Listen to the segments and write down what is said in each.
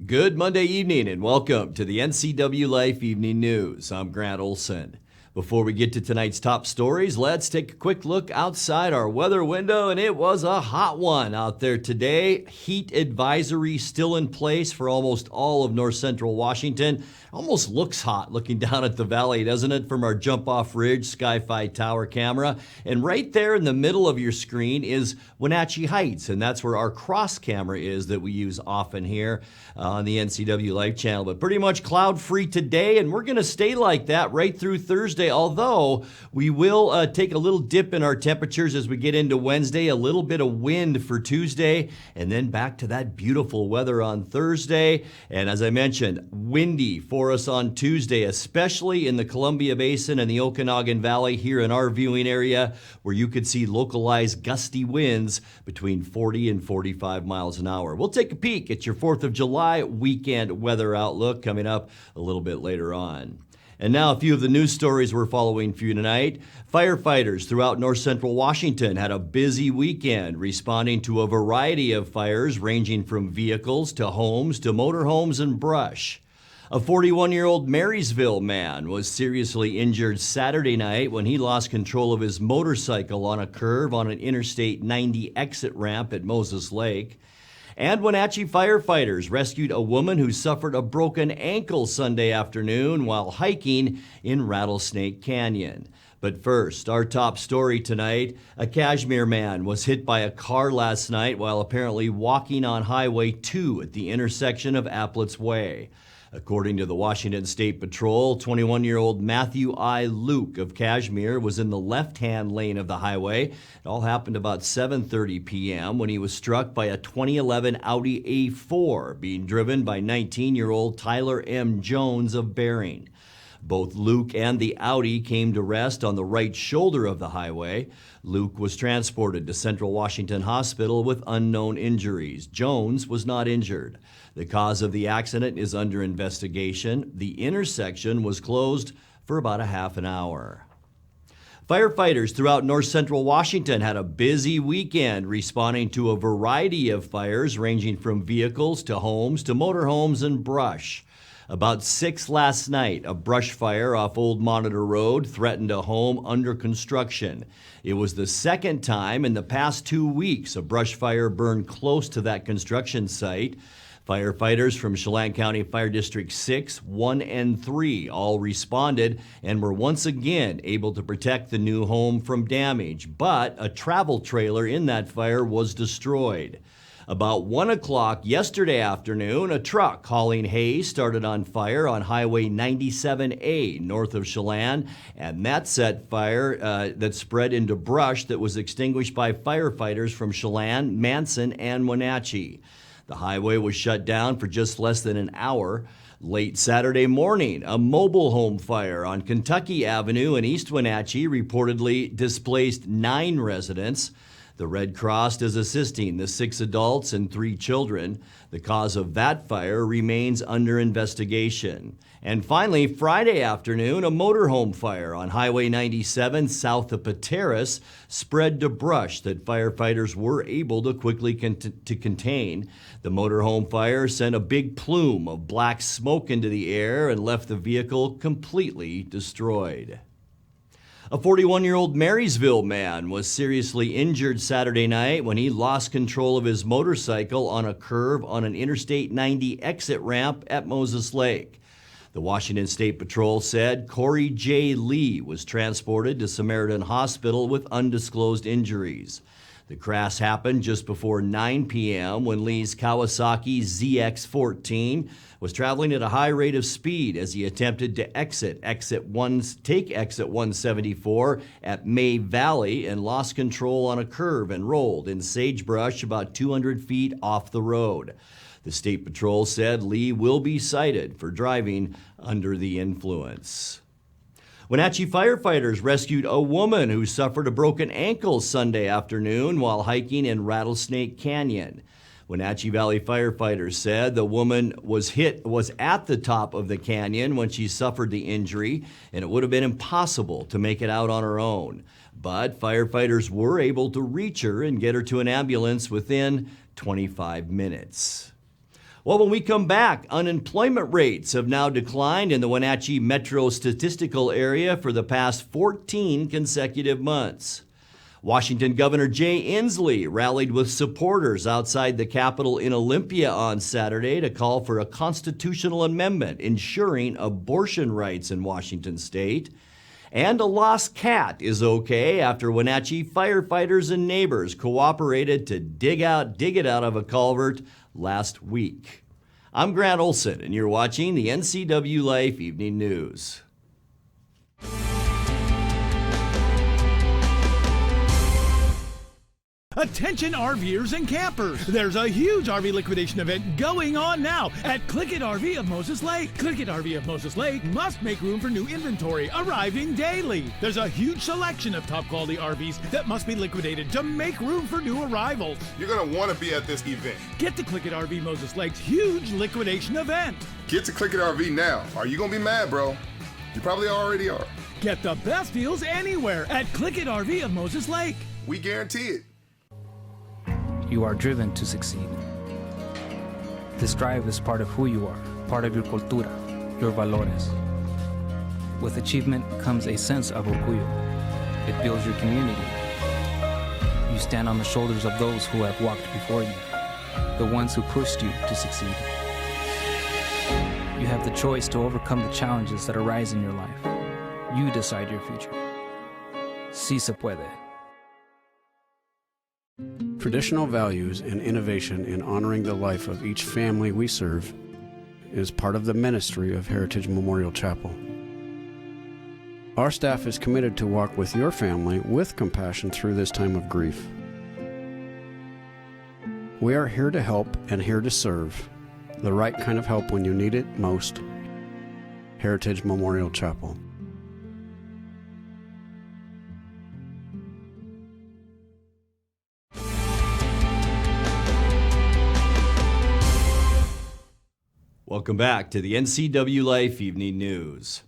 Good Monday evening and welcome to the NCWLIFE Evening News. I'm Grant Olson. Before we get to tonight's top stories, let's take a quick look outside our weather window, and it was a hot one out there today. Heat advisory still in place for almost all of north central Washington. Almost looks hot looking down at the valley, doesn't it, from our jump-off ridge Sky-Fi tower camera. And right there in the middle of your screen is Wenatchee Heights, and that's where our cross camera is that we use often here on the NCWLIFE channel. But pretty much cloud-free today, and we're going to stay like that right through Thursday, although we will take a little dip in our temperatures as we get into Wednesday, a little bit of wind for Tuesday, and then back to that beautiful weather on Thursday. And as I mentioned, windy for us on Tuesday, especially in the Columbia Basin and the Okanagan Valley here in our viewing area, where you could see localized gusty winds between 40 and 45 miles an hour. We'll take a peek at your 4th of July weekend weather outlook coming up a little bit later on. And now a few of the news stories we're following for you tonight. Firefighters throughout north central Washington had a busy weekend responding to a variety of fires ranging from vehicles to homes to motorhomes and brush. A 41-year-old Marysville man was seriously injured Saturday night when he lost control of his motorcycle on a curve on an Interstate 90 exit ramp at Moses Lake. And Wenatchee firefighters rescued a woman who suffered a broken ankle Sunday afternoon while hiking in Rattlesnake Canyon. But first, our top story tonight, a Kashmir man was hit by a car last night while apparently walking on Highway 2 at the intersection of Applett's Way. According to the Washington State Patrol, 21-year-old Matthew I. Luke of Kashmir was in the left-hand lane of the highway. It all happened about 7:30 p.m. when he was struck by a 2011 Audi A4 being driven by 19-year-old Tyler M. Jones of Bering. Both Luke and the Audi came to rest on the right shoulder of the highway. Luke was transported to Central Washington Hospital with unknown injuries. Jones was not injured. The cause of the accident is under investigation. The intersection was closed for about a half an hour. Firefighters throughout north central Washington had a busy weekend responding to a variety of fires ranging from vehicles to homes to motorhomes and brush. About 6 last night, a brush fire off Old Monitor Road threatened a home under construction. It was the second time in the past 2 weeks a brush fire burned close to that construction site. Firefighters from Chelan County Fire District 6, 1, and 3 all responded and were once again able to protect the new home from damage, but a travel trailer in that fire was destroyed. About 1 o'clock yesterday afternoon, a truck hauling hay started on fire on Highway 97A north of Chelan, and that set fire that spread into brush that was extinguished by firefighters from Chelan, Manson, and Wenatchee. The highway was shut down for just less than an hour. Late Saturday morning, a mobile home fire on Kentucky Avenue in East Wenatchee reportedly displaced 9 residents. The Red Cross is assisting the 6 adults and 3 children. The cause of that fire remains under investigation. And finally, Friday afternoon, a motorhome fire on Highway 97 south of Pateros spread to brush that firefighters were able to quickly contain. The motorhome fire sent a big plume of black smoke into the air and left the vehicle completely destroyed. A 41-year-old Marysville man was seriously injured Saturday night when he lost control of his motorcycle on a curve on an Interstate 90 exit ramp at Moses Lake. The Washington State Patrol said Corey J. Lee was transported to Samaritan Hospital with undisclosed injuries. The crash happened just before 9 p.m. when Lee's Kawasaki ZX-14 was traveling at a high rate of speed as he attempted to take exit 174 at May Valley and lost control on a curve and rolled in sagebrush about 200 feet off the road. The State Patrol said Lee will be cited for driving under the influence. Wenatchee firefighters rescued a woman who suffered a broken ankle Sunday afternoon while hiking in Rattlesnake Canyon. Wenatchee Valley firefighters said the woman was at the top of the canyon when she suffered the injury, and it would have been impossible to make it out on her own. But firefighters were able to reach her and get her to an ambulance within 25 minutes. Well, when we come back, unemployment rates have now declined in the Wenatchee metro statistical area for the past 14 consecutive months. Washington Governor Jay Inslee rallied with supporters outside the Capitol in Olympia on Saturday to call for a constitutional amendment ensuring abortion rights in Washington state. And a lost cat is okay after Wenatchee firefighters and neighbors cooperated to dig it out of a culvert last week. I'm Grant Olson, and you're watching the NCWLIFE Evening News. Attention RVers and campers. There's a huge RV liquidation event going on now at Click It RV of Moses Lake. Click It RV of Moses Lake must make room for new inventory arriving daily. There's a huge selection of top quality RVs that must be liquidated to make room for new arrivals. You're going to want to be at this event. Get to Click It RV Moses Lake's huge liquidation event. Get to Click It RV now. Are you going to be mad, bro? You probably already are. Get the best deals anywhere at Click It RV of Moses Lake. We guarantee it. You are driven to succeed. This drive is part of who you are, part of your cultura, your valores. With achievement comes a sense of orgullo. It builds your community. You stand on the shoulders of those who have walked before you, the ones who pushed you to succeed. You have the choice to overcome the challenges that arise in your life. You decide your future. Sí se puede. Traditional values and innovation in honoring the life of each family we serve is part of the ministry of Heritage Memorial Chapel. Our staff is committed to walk with your family with compassion through this time of grief. We are here to help and here to serve, the right kind of help when you need it most. Heritage Memorial Chapel. Welcome back to the NCWLIFE Evening News.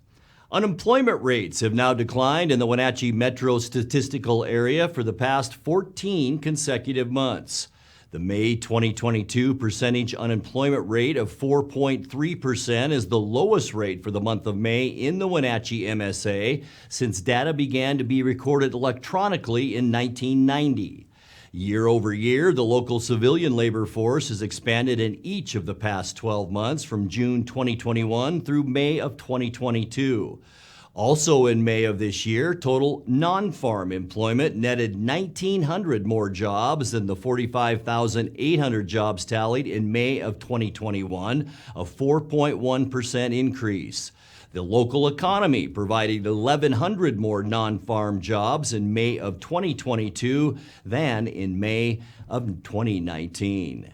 Unemployment rates have now declined in the Wenatchee metro statistical area for the past 14 consecutive months. The May 2022 percentage unemployment rate of 4.3% is the lowest rate for the month of May in the Wenatchee MSA since data began to be recorded electronically in 1990. Year over year, the local civilian labor force has expanded in each of the past 12 months from June 2021 through May of 2022. Also in May of this year, total non-farm employment netted 1,900 more jobs than the 45,800 jobs tallied in May of 2021, a 4.1% increase. The local economy provided 1,100 more non-farm jobs in May of 2022 than in May of 2019.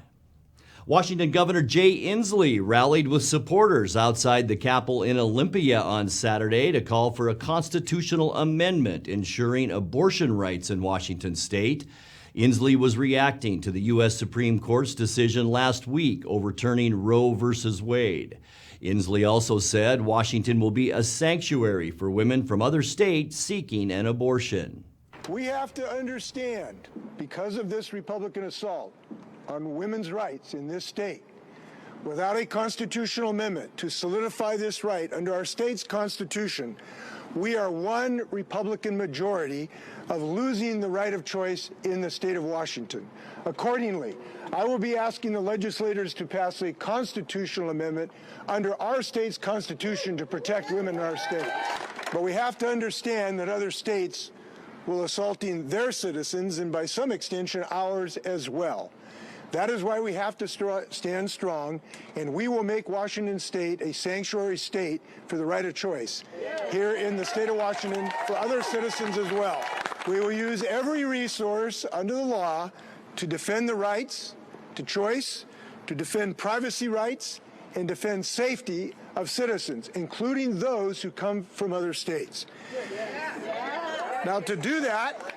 Washington Governor Jay Inslee rallied with supporters outside the Capitol in Olympia on Saturday to call for a constitutional amendment ensuring abortion rights in Washington state. Inslee was reacting to the U.S. Supreme Court's decision last week overturning Roe v. Wade. Inslee also said Washington will be a sanctuary for women from other states seeking an abortion. We have to understand, because of this Republican assault on women's rights in this state, without a constitutional amendment to solidify this right under our state's constitution, we are one Republican majority of losing the right of choice in the state of Washington. Accordingly, I will be asking the legislators to pass a constitutional amendment under our state's constitution to protect women in our state. But we have to understand that other states will assaulting their citizens and by some extension ours as well. That is why we have to stand strong, and we will make Washington state a sanctuary state for the right of choice here in the state of Washington for other citizens as well. We will use every resource under the law to defend the rights to choice, to defend privacy rights, and defend safety of citizens, including those who come from other states. Now, to do that,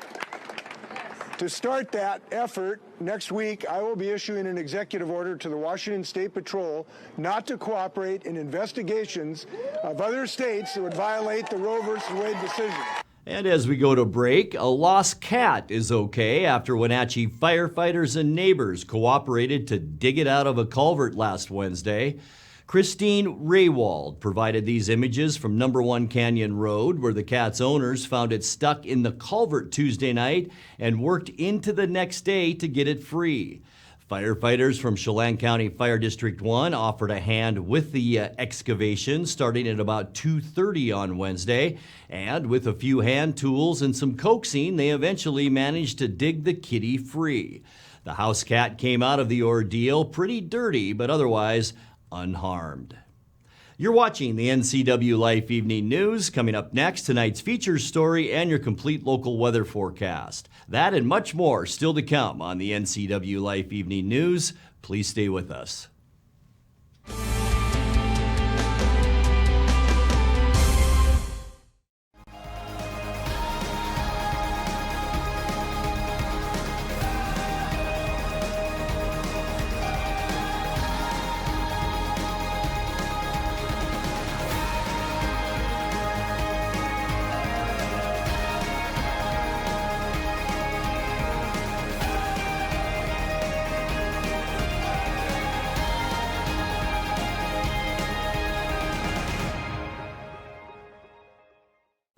to start that effort, next week I will be issuing an executive order to the Washington State Patrol not to cooperate in investigations of other states that would violate the Roe v. Wade decision. And as we go to break, a lost cat is okay after Wenatchee firefighters and neighbors cooperated to dig it out of a culvert last Wednesday. Christine Raywald provided these images from No. 1 Canyon Road, where the cat's owners found it stuck in the culvert Tuesday night and worked into the next day to get it free. Firefighters from Chelan County Fire District 1 offered a hand with the excavation starting at about 2:30 on Wednesday, and with a few hand tools and some coaxing, they eventually managed to dig the kitty free. The house cat came out of the ordeal pretty dirty, but otherwise unharmed. You're watching the NCWLIFE Evening News. Coming up next, tonight's features story and your complete local weather forecast. That and much more still to come on the NCWLIFE Evening News. Please stay with us.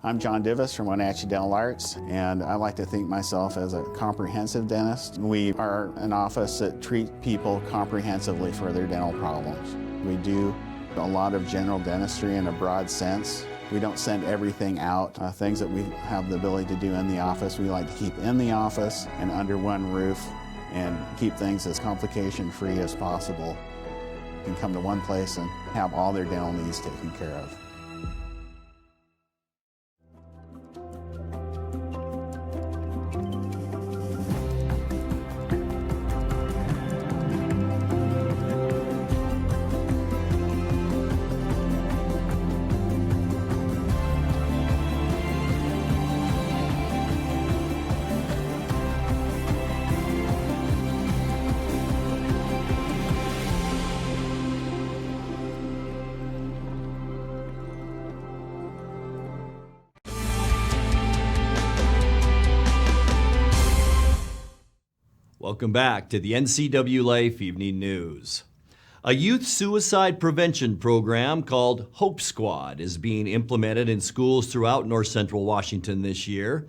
I'm John Divis from Wenatchee Dental Arts, and I like to think myself as a comprehensive dentist. We are an office that treats people comprehensively for their dental problems. We do a lot of general dentistry in a broad sense. We don't send everything out. Things that we have the ability to do in the office, we like to keep in the office and under one roof and keep things as complication-free as possible. You can come to one place and have all their dental needs taken care of. Welcome back to the NCWLIFE Evening News. A youth suicide prevention program called Hope Squad is being implemented in schools throughout North Central Washington this year.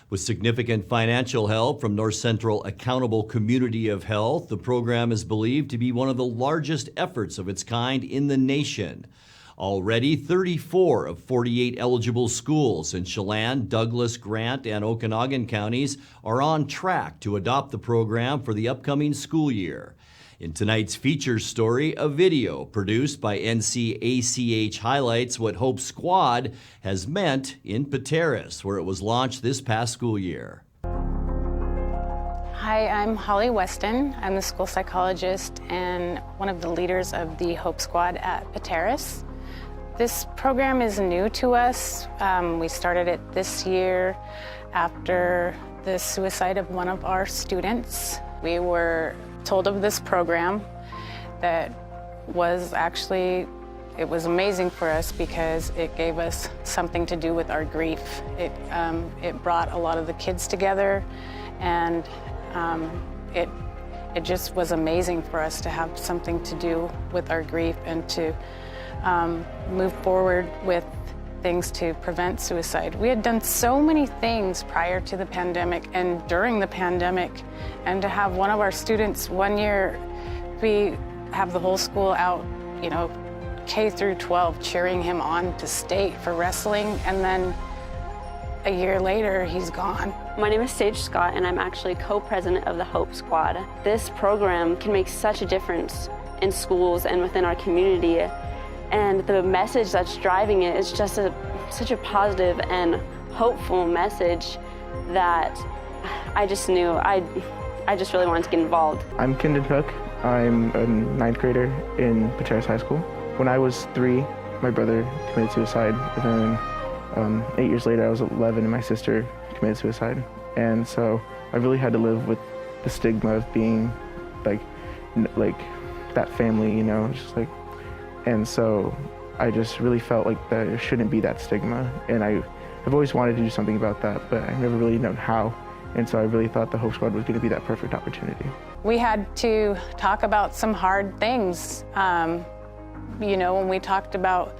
With significant financial help from North Central Accountable Community of Health, the program is believed to be one of the largest efforts of its kind in the nation. Already, 34 of 48 eligible schools in Chelan, Douglas, Grant, and Okanagan counties are on track to adopt the program for the upcoming school year. In tonight's features story, a video produced by NCACH highlights what Hope Squad has meant in Pateros, where it was launched this past school year. Hi, I'm Holly Weston. I'm the school psychologist and one of the leaders of the Hope Squad at Pateros. This program is new to us. We started it this year after the suicide of one of our students. We were told of this program that was it was amazing for us because it gave us something to do with our grief. It brought a lot of the kids together, and it just was amazing for us to have something to do with our grief and to move forward with things to prevent suicide. We had done so many things prior to the pandemic and during the pandemic, and to have one of our students one year, we have the whole school out, K through 12, cheering him on to state for wrestling, and then a year later, he's gone. My name is Sage Scott, and I'm actually co-president of the Hope Squad. This program can make such a difference in schools and within our community. And the message that's driving it is just such a positive and hopeful message that I just knew I just really wanted to get involved. I'm Kendon Hook. I'm a 9th grader in Pateros High School. When I was 3, my brother committed suicide. And then 8 years later, I was 11 and my sister committed suicide. And so I really had to live with the stigma of being like that family, and so I just really felt like there shouldn't be that stigma. And I I've always wanted to do something about that, but I never really known how. And so I really thought the Hope Squad was going to be that perfect opportunity. We had to talk about some hard things. When we talked about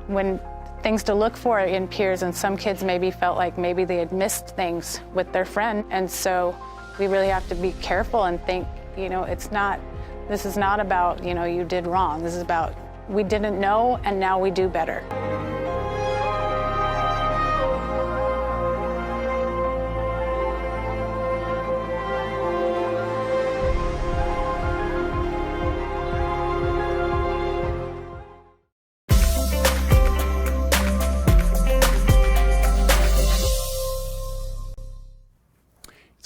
when things to look for in peers, and some kids maybe felt like maybe they had missed things with their friend. And so we really have to be careful and think, this is not about, you did wrong. This is about we didn't know and now we do better.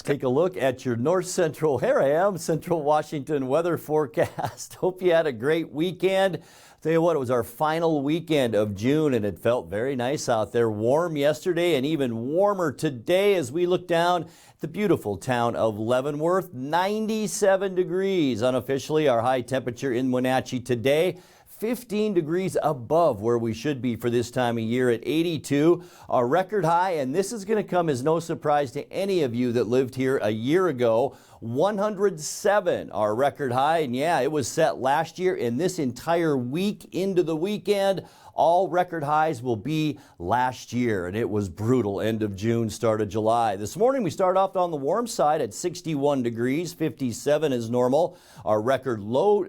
Take a look at your north central, here I am, central Washington weather forecast. Hope you had a great weekend. Tell you what, it was our final weekend of June and it felt very nice out there. Warm yesterday and even warmer today as we look down at the beautiful town of Leavenworth. 97 degrees unofficially, our high temperature in Wenatchee today. 15 degrees above where we should be for this time of year at 82, our record high, and this is going to come as no surprise to any of you that lived here a year ago. 107, our record high, and yeah, it was set last year, and this entire week into the weekend, all record highs will be last year, and it was brutal. End of June, start of July. This morning we start off on the warm side at 61 degrees, 57 is normal. Our record low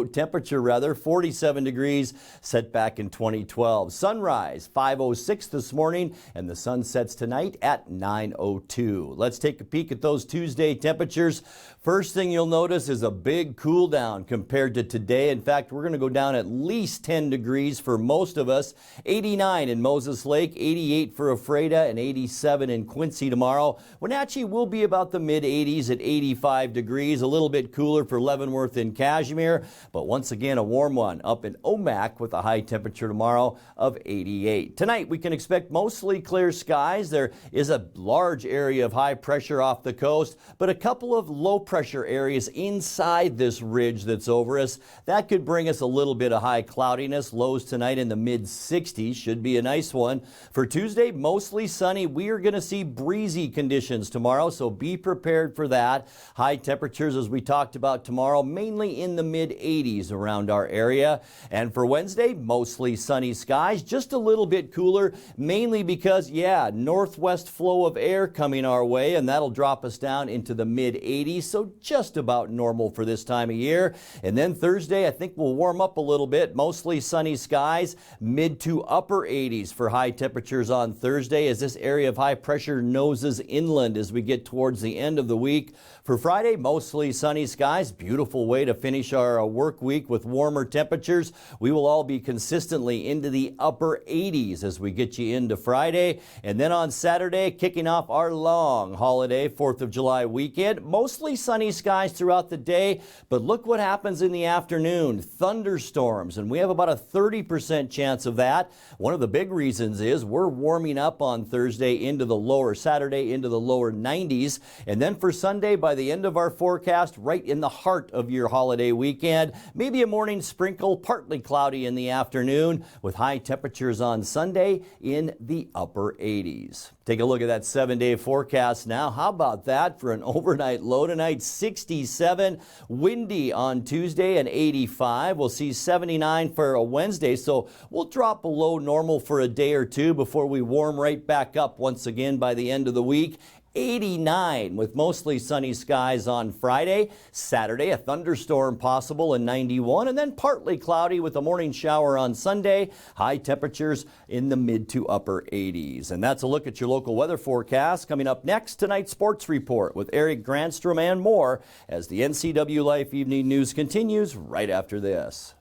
temperature rather, 47 degrees, set back in 2012. Sunrise, 5:06 this morning, and the sun sets tonight at 9:02. Let's take a peek at those Tuesday temperatures. First thing you'll notice is a big cool down compared to today. In fact, we're going to go down at least 10 degrees for most of us. 89 in Moses Lake, 88 for Ephrata, and 87 in Quincy tomorrow. Wenatchee will be about the mid-80s at 85 degrees, a little bit cooler for Leavenworth and Cashmere, but once again a warm one up in Omak with a high temperature tomorrow of 88. Tonight we can expect mostly clear skies. There is a large area of high pressure off the coast, but a couple of low pressure areas inside this ridge that's over us. That could bring us a little bit of high cloudiness. Lows tonight in the mid-60s. Should be a nice one. For Tuesday, mostly sunny. We are going to see breezy conditions tomorrow, so be prepared for that. High temperatures, as we talked about tomorrow, mainly in the mid-80s around our area. And for Wednesday, mostly sunny skies. Just a little bit cooler, mainly because, northwest flow of air coming our way, and that'll drop us down into the mid-80s, so just about normal for this time of year. And then Thursday, I think we'll warm up a little bit. Mostly sunny skies, mid to upper 80s for high temperatures on Thursday as this area of high pressure noses inland as we get towards the end of the week. For Friday, mostly sunny skies. Beautiful way to finish our work week with warmer temperatures. We will all be consistently into the upper 80s as we get you into Friday. And then on Saturday, kicking off our long holiday, 4th of July weekend. Mostly sunny skies throughout the day, but look what happens in the afternoon. Thunderstorms, and we have about a 30% chance of that. One of the big reasons is we're warming up on Saturday into the lower 90s. And then for Sunday, by the end of our forecast, right in the heart of your holiday weekend, maybe a morning sprinkle, partly cloudy in the afternoon with high temperatures on Sunday in the upper 80s. Take a look at that 7-day forecast now. How about that for an overnight low tonight? 67, windy on Tuesday and 85. We'll see 79 for a Wednesday, so we'll drop below normal for a day or two before we warm right back up once again by the end of the week. 89 with mostly sunny skies on Friday. Saturday, a thunderstorm possible in 91, and then partly cloudy with a morning shower on Sunday. High temperatures in the mid to upper 80s. And that's a look at your local weather forecast. Coming up next, tonight's sports report with Eric Granstrom and more as the NCWLIFE Evening News continues right after this.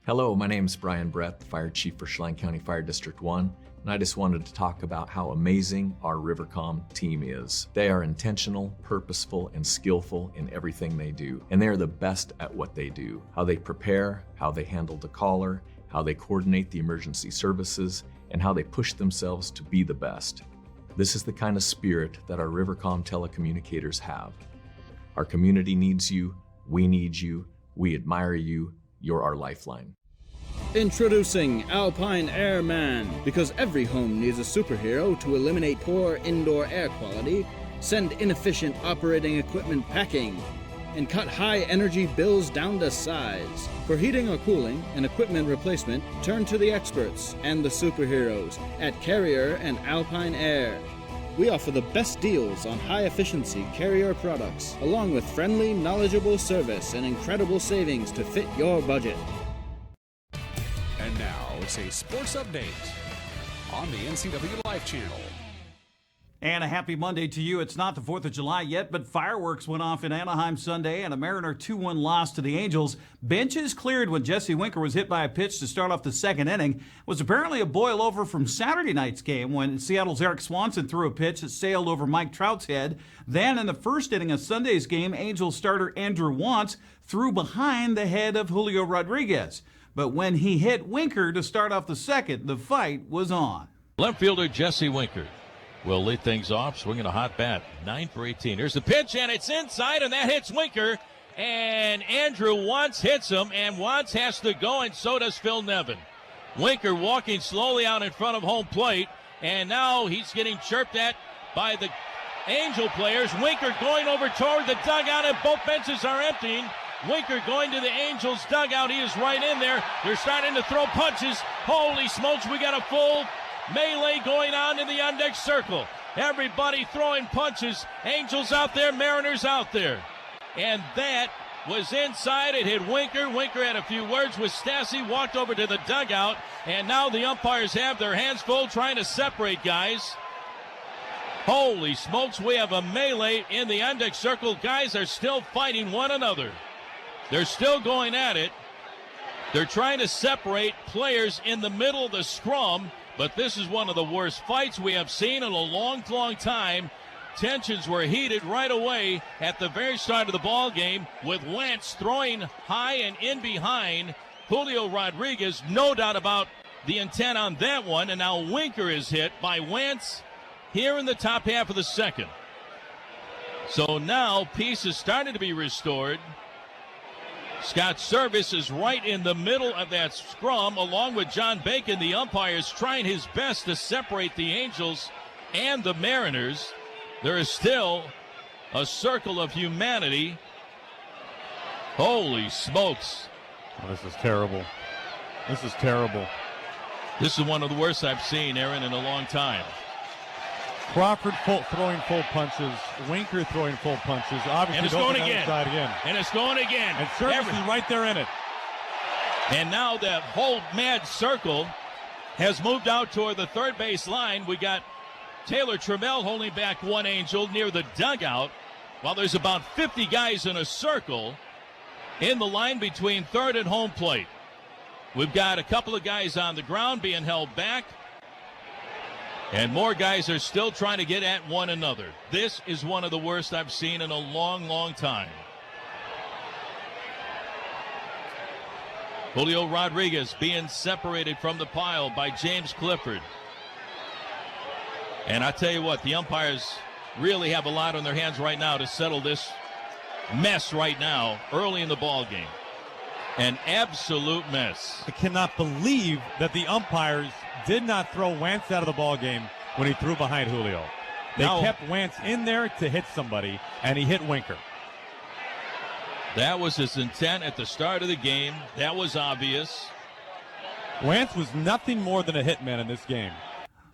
Hello, my name is Brian Brett, the Fire Chief for Chelan County Fire District 1, and I just wanted to talk about how amazing our Rivercom team is. They are intentional, purposeful, and skillful in everything they do, and they are the best at what they do. How they prepare, how they handle the caller, how they coordinate the emergency services, and how they push themselves to be the best. This is the kind of spirit that our Rivercom telecommunicators have. Our community needs you, we need you, We admire you. You're our lifeline. Introducing Alpine Airman. Because every home needs a superhero to eliminate poor indoor air quality, send inefficient operating equipment packing, and cut high energy bills down to size. For heating or cooling and equipment replacement, turn to the experts and the superheroes at Carrier and Alpine Air. We offer the best deals on high-efficiency Carrier products, along with friendly, knowledgeable service and incredible savings to fit your budget. And now it's a sports update on the NCWLIFE channel. And a happy Monday to you. It's not the 4th of July yet, but fireworks went off in Anaheim Sunday, and a Mariner 2-1 loss to the Angels. Benches cleared when Jesse Winker was hit by a pitch to start off the second inning. It was apparently a boil-over from Saturday night's game when Seattle's Eric Swanson threw a pitch that sailed over Mike Trout's head. Then in the first inning of Sunday's game, Angels starter Andrew Wantz threw behind the head of Julio Rodriguez. But when he hit Winker to start off the second, the fight was on. Left fielder Jesse Winker will lead things off, swinging a hot bat. 9 for 18. Here's the pitch, and it's inside, and that hits Winker. And Andrew Wantz hits him, and Wantz has to go, and so does Phil Nevin. Winker walking slowly out in front of home plate, and now he's getting chirped at by the Angel players. Winker going over toward the dugout, and both benches are emptying. Winker going to the Angels dugout. He is right in there. They're starting to throw punches. Holy smokes, we got a full melee going on in the index circle. Everybody throwing punches. Angels out there, Mariners out there. And that was inside. It hit Winker. Winker had a few words with Stassi, walked over to the dugout, and now the umpires have their hands full trying to separate guys. Holy smokes, we have a melee in the index circle. Guys are still fighting one another. They're still going at it. They're trying to separate players in the middle of the scrum. But this is one of the worst fights we have seen in a long, long time. Tensions were heated right away at the very start of the ball game, with Wentz throwing high and in behind Julio Rodriguez. No doubt about the intent on that one. And now Winker is hit by Wentz here in the top half of the second. So now peace is starting to be restored. Scott Service is right in the middle of that scrum, along with John Bacon. The umpires trying his best to separate the Angels and the Mariners. There is still a circle of humanity. Holy smokes. Oh, this is terrible. This is terrible. This is one of the worst I've seen, Aaron, in a long time. Crawford throwing full punches. Winker throwing full punches. Obviously, and it's going again. And it's going again. And Service is right there in it. And now that whole mad circle has moved out toward the third base line. We got Taylor Trammell holding back one Angel near the dugout, while there's about 50 guys in a circle in the line between third and home plate. We've got a couple of guys on the ground being held back. And more guys are still trying to get at one another. This is one of the worst I've seen in a long, long time. Julio Rodriguez being separated from the pile by James Clifford. And I tell you what, the umpires really have a lot on their hands right now to settle this mess right now, early in the ball game. An absolute mess. I cannot believe that the umpires did not throw Wentz out of the ball game when he threw behind Julio. They kept Wentz in there to hit somebody, and he hit Winker. That was his intent at the start of the game. That was obvious. Wentz was nothing more than a hitman in this game.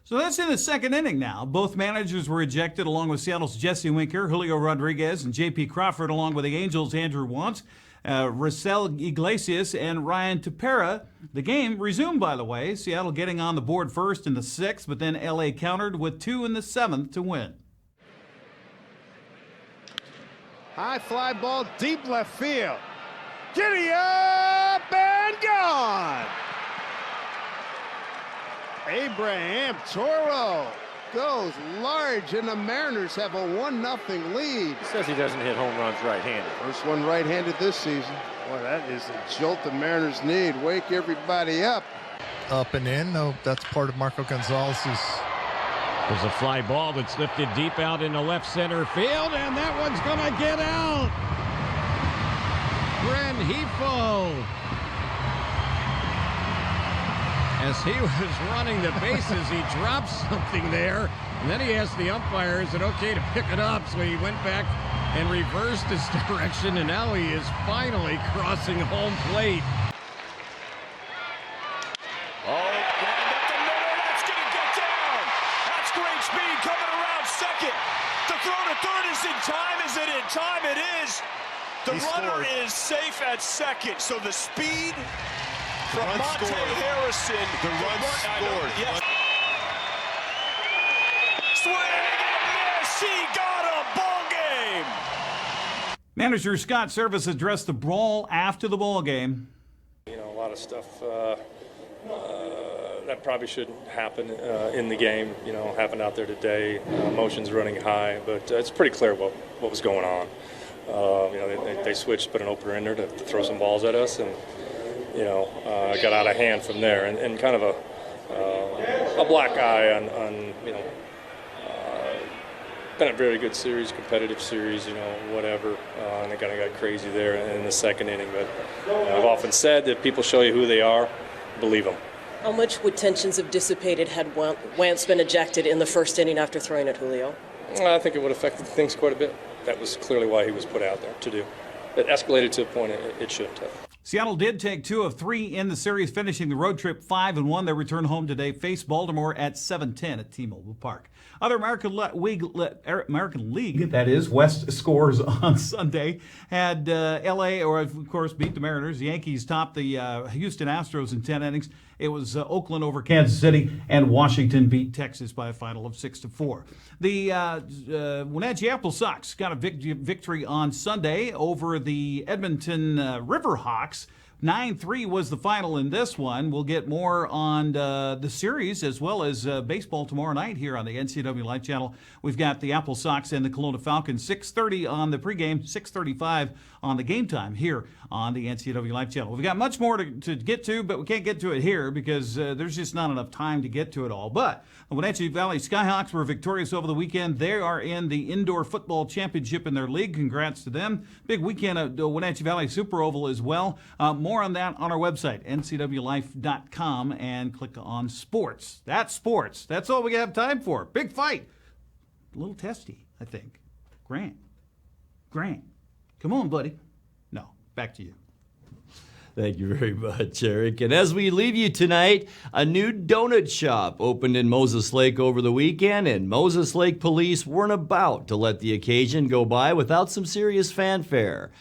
So that's in the second inning now. Both managers were ejected, along with Seattle's Jesse Winker, Julio Rodriguez, and J.P. Crawford, along with the Angels' Andrew Wantz, Rosel Iglesias, and Ryan Tepera. The game resumed, by the way. Seattle getting on the board first in the sixth, but then L.A. countered with 2 in the seventh to win. High fly ball, deep left field. Giddy up and gone. Abraham Toro goes large, and the Mariners have a 1-0 lead. He says he doesn't hit home runs right-handed. First one right-handed this season. Boy, that is a jolt the Mariners need. Wake everybody up. Up and in. No, that's part of Marco Gonzalez's. There's a fly ball that's lifted deep out into left center field, and that one's going to get out. Rengifo. As he was running the bases, he dropped something there, and then he asked the umpire, is it okay to pick it up? So he went back and reversed his direction, and now he is finally crossing home plate. Oh, going up the middle, that's going to get down. That's great speed coming around second. The throw to third is in time. Is it in time? It is. The runner is safe at second, so the speed from Monte Harrison. The run scored. Yes. Swing and miss. He got a ball game. Manager Scott Service addressed the brawl after the ball game. You know, a lot of stuff that probably shouldn't happen in the game. You know, happened out there today. Emotions running high, but it's pretty clear what was going on. You know, they switched, put an opener in there to throw some balls at us, and you know, got out of hand from there, and kind of a black eye on you know, been a very good series, competitive series, you know, whatever, and it kind of got crazy there in the second inning. But I've often said that people show you who they are, believe them. How much would tensions have dissipated had Wentz been ejected in the first inning after throwing at Julio? I think it would have affected things quite a bit. That was clearly why he was put out there to do. It escalated to a point it shouldn't have. Seattle did take 2 of 3 in the series, finishing the road trip 5-1. They return home today, face Baltimore at 7:10 at T-Mobile Park. Other American League, that is, West scores on Sunday, had L.A., or of course, beat the Mariners. The Yankees topped the Houston Astros in 10 innings. It was Oakland over Kansas City, and Washington beat Texas by a final of 6-4. The Wenatchee Apple Sox got a victory on Sunday over the Edmonton Riverhawks. 9-3 was the final in this one. We'll get more on the series as well as baseball tomorrow night here on the NCWLIFE channel. We've got the Apple Sox and the Kelowna Falcons, 6:30 on the pregame, 6:35 on the game time here on the NCWLIFE channel. We've got much more to get to, but we can't get to it here because there's just not enough time to get to it all. But the Wenatchee Valley Skyhawks were victorious over the weekend. They are in the Indoor Football Championship in their league. Congrats to them. Big weekend at the Wenatchee Valley Super Oval as well. More on that on our website, ncwlife.com, and click on sports. That's sports. That's all we have time for. Big fight. A little testy, I think. Grant. Come on, buddy. No, back to you. Thank you very much, Eric. And as we leave you tonight, a new donut shop opened in Moses Lake over the weekend, and Moses Lake police weren't about to let the occasion go by without some serious fanfare.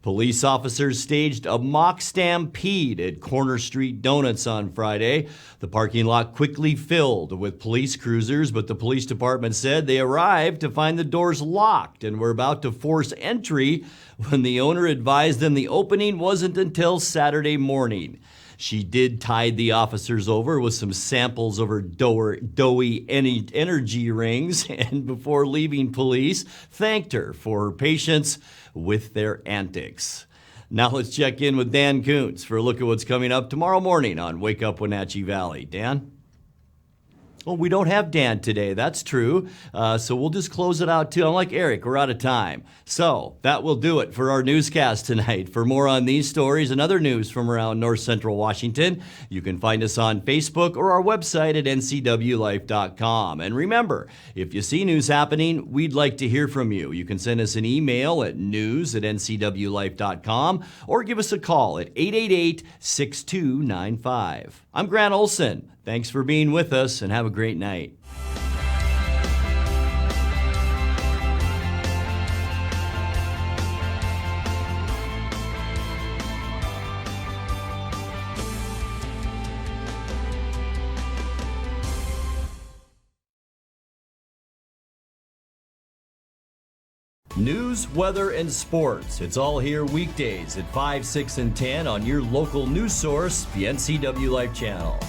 Police officers staged a mock stampede at Corner Street Donuts on Friday. The parking lot quickly filled with police cruisers, but the police department said they arrived to find the doors locked and were about to force entry when the owner advised them the opening wasn't until Saturday morning. She did tide the officers over with some samples of her doughy energy rings, and before leaving, police thanked her for her patience with their antics. Now let's check in with Dan Kuntz for a look at what's coming up tomorrow morning on Wake Up Wenatchee Valley. Dan? Well, we don't have Dan today. That's true. So we'll just close it out, too. Unlike Eric, we're out of time. So that will do it for our newscast tonight. For more on these stories and other news from around North Central Washington, you can find us on Facebook or our website at ncwlife.com. And remember, if you see news happening, we'd like to hear from you. You can send us an email at news@ncwlife.com or give us a call at 888-6295. I'm Grant Olson. Thanks for being with us, and have a great night. News, weather, and sports. It's all here weekdays at 5, 6, and 10 on your local news source, the NCWLIFE channel.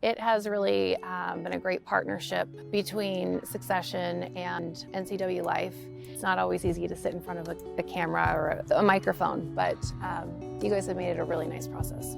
It has really been a great partnership between Succession and NCWLIFE. It's not always easy to sit in front of a camera or a microphone, but you guys have made it a really nice process.